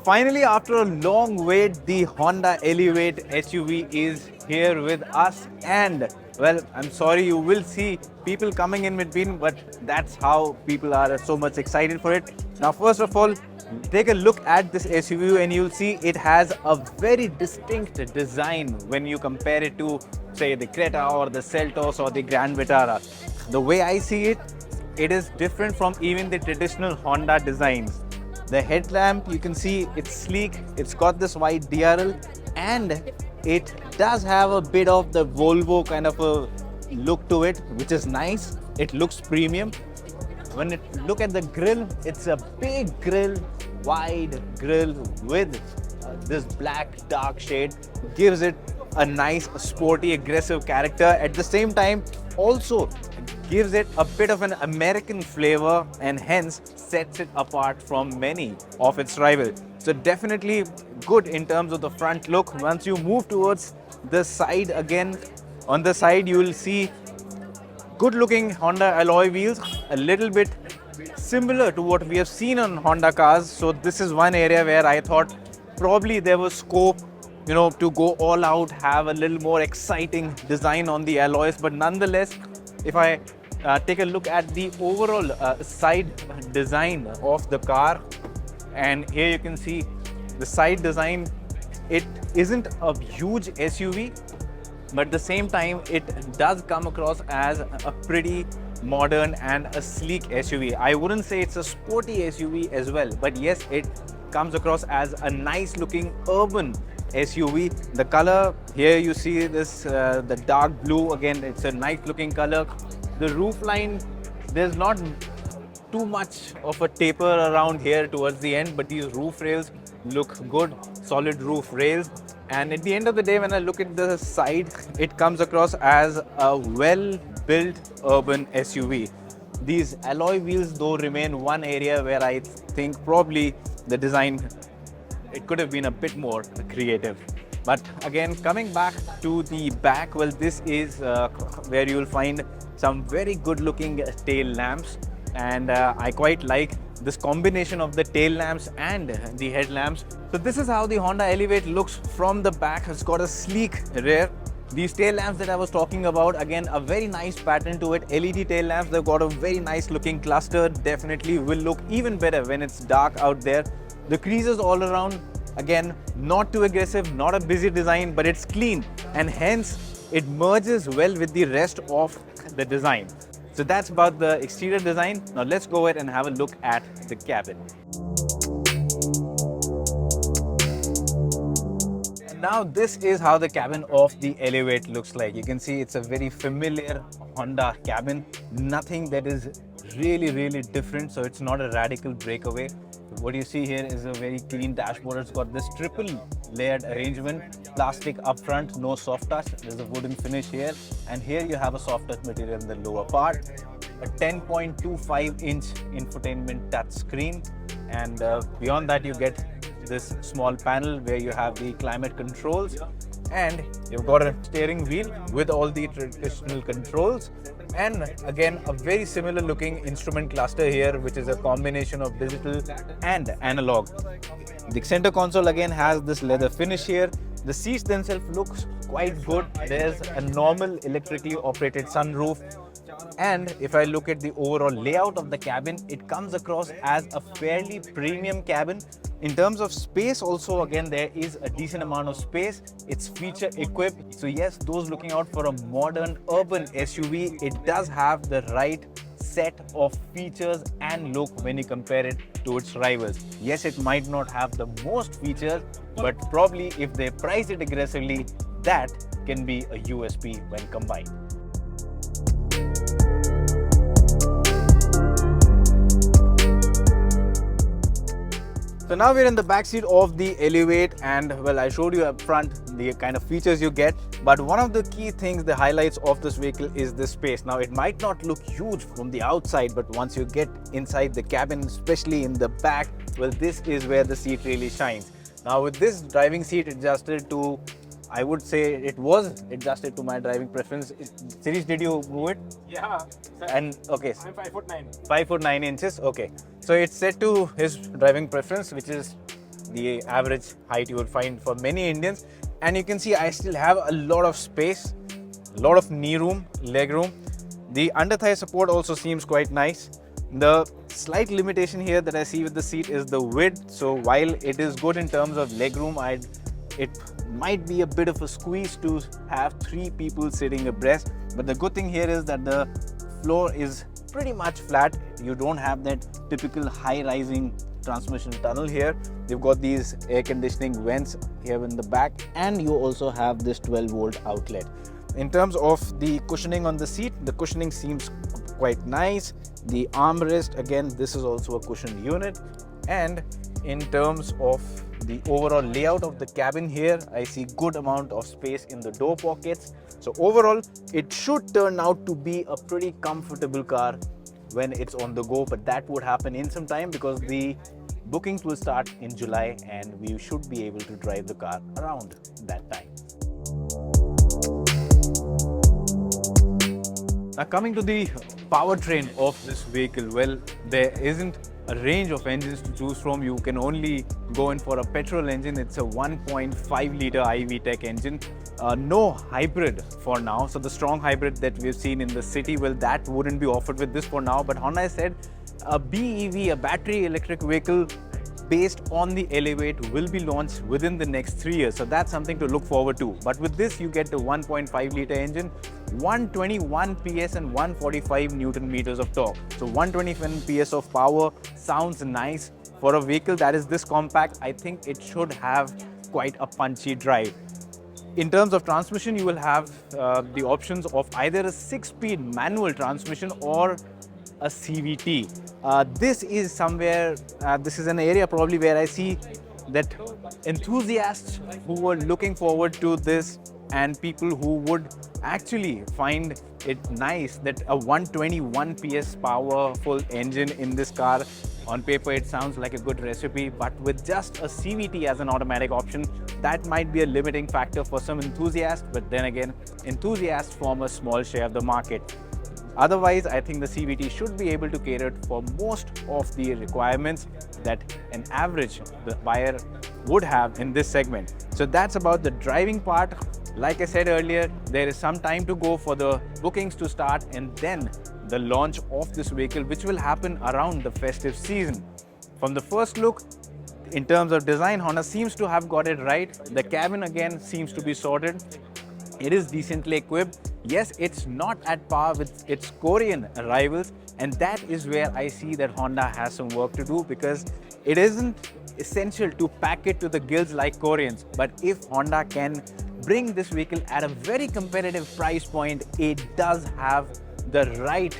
finally, after a long wait, the Honda Elevate SUV is here with us. And well, I'm sorry, you will see people coming in between, but that's how people are so much excited for it. Now, first of all, take a look at this SUV and you'll see it has a very distinct design when you compare it to, say, the Creta or the Seltos or the Grand Vitara. The way I see it, it is different from even the traditional Honda designs. The headlamp, you can see it's sleek, it's got this white DRL, and it does have a bit of the Volvo kind of a look to it, which is nice. It looks premium. When you look at the grille, it's a big grille, wide grille with this black dark shade, gives it a nice sporty aggressive character. At the same time, also gives it a bit of an American flavor and hence sets it apart from many of its rivals. So definitely good in terms of the front look. Once you move towards the side again, on the side you will see good looking Honda alloy wheels, a little bit similar to what we have seen on Honda cars. So this is one area where I thought probably there was scope, to go all out, have a little more exciting design on the alloys. But nonetheless, if I take a look at the overall side design of the car, and here you can see the side design, it isn't a huge SUV, but at the same time it does come across as a pretty modern and a sleek SUV. I wouldn't say it's a sporty SUV as well, but yes, it comes across as a nice looking urban SUV. The color, here you see this, the dark blue, again, it's a nice looking color. The roof line, there's not too much of a taper around here towards the end, but these roof rails look good, solid roof rails. And at the end of the day, when I look at the side, it comes across as a well-built urban SUV. These alloy wheels though remain one area where I think probably the design, it could have been a bit more creative. But again, coming back to the back, well, this is where you will find some very good looking tail lamps, and I quite like this combination of the tail lamps and the headlamps. So this is how the Honda Elevate looks from the back. It's got a sleek rear. These tail lamps that I was talking about, again, a very nice pattern to it. LED tail lamps, they've got a very nice looking cluster. Definitely will look even better when it's dark out there. The creases all around, again, not too aggressive, not a busy design, but it's clean, and hence it merges well with the rest of the design. So that's about the exterior design. Now let's go ahead and have a look at the cabin. And now this is how the cabin of the Elevate looks like. You can see it's a very familiar Honda cabin. Nothing that is really different, so it's not a radical breakaway. What you see here is a very clean dashboard. It's got this triple layered arrangement, plastic up front, no soft touch. There's a wooden finish here, and here you have a soft touch material in the lower part. A 10.25-inch infotainment touch screen, and beyond that you get this small panel where you have the climate controls, and you've got a steering wheel with all the traditional controls, and again a very similar looking instrument cluster here, which is a combination of digital and analog. The center console again has this leather finish here. The seats themselves look quite good. There's a normal electrically operated sunroof, and if I look at the overall layout of the cabin, it comes across as a fairly premium cabin. In terms of space also, again, there is a decent amount of space. It's feature equipped. So yes, those looking out for a modern urban SUV, it does have the right set of features and look when you compare it to its rivals. Yes, it might not have the most features, but probably if they price it aggressively, that can be a USP when combined. So now we're in the back seat of the Elevate, and well, I showed you up front the kind of features you get, but one of the key things, the highlights of this vehicle is the space. Now it might not look huge from the outside, but once you get inside the cabin, especially in the back, well, this is where the seat really shines. Now with this driving seat adjusted to, I would say it was adjusted to my driving preference. Sirish, did you move it? Yeah. And okay. I'm 5'9". 5'9" Okay. So it's set to his driving preference, which is the average height you would find for many Indians. And you can see I still have a lot of space, a lot of knee room, leg room. The under thigh support also seems quite nice. The slight limitation here that I see with the seat is the width. So while it is good in terms of leg room, it might be a bit of a squeeze to have 3 people sitting abreast. But the good thing here is that the floor is pretty much flat. You don't have that typical high rising transmission tunnel here. You've got these air conditioning vents here in the back, and you also have this 12-volt outlet. In terms of the cushioning on the seat, the cushioning seems quite nice. The armrest, again, this is also a cushioned unit. And in terms of the overall layout of the cabin here, I see good amount of space in the door pockets. So overall, it should turn out to be a pretty comfortable car when it's on the go, but that would happen in some time because the bookings will start in July and we should be able to drive the car around that time. Now coming to the powertrain of this vehicle, well, there isn't a range of engines to choose from. You can only go in for a petrol engine. It's a 1.5 litre IV Tech engine. No hybrid for now. So the strong hybrid that we've seen in the city, well, that wouldn't be offered with this for now. But Honda said a BEV, a battery electric vehicle based on the Elevate, will be launched within the next 3 years. So that's something to look forward to. But with this, you get the 1.5 litre engine, 121 PS and 145 Newton meters of torque. So 121 PS of power sounds nice. For a vehicle that is this compact, I think it should have quite a punchy drive. In terms of transmission, you will have the options of either a 6-speed manual transmission or a CVT. This is somewhere, this is an area probably where I see that enthusiasts who are looking forward to this and people who would actually find it nice that a 121 PS powerful engine in this car, on paper it sounds like a good recipe, but with just a CVT as an automatic option, that might be a limiting factor for some enthusiasts. But then again, enthusiasts form a small share of the market. Otherwise, I think the CVT should be able to cater for most of the requirements that an average buyer would have in this segment. So that's about the driving part. Like I said earlier, there is some time to go for the bookings to start and then the launch of this vehicle, which will happen around the festive season. From the first look, in terms of design, Honda seems to have got it right. The cabin again seems to be sorted. It is decently equipped. Yes, it's not at par with its Korean rivals, and that is where I see that Honda has some work to do, because it isn't essential to pack it to the gills like Koreans. But if Honda can bring this vehicle at a very competitive price point, it does have the right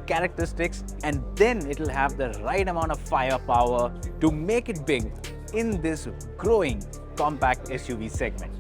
characteristics, and then it'll have the right amount of firepower to make it big in this growing compact SUV segment.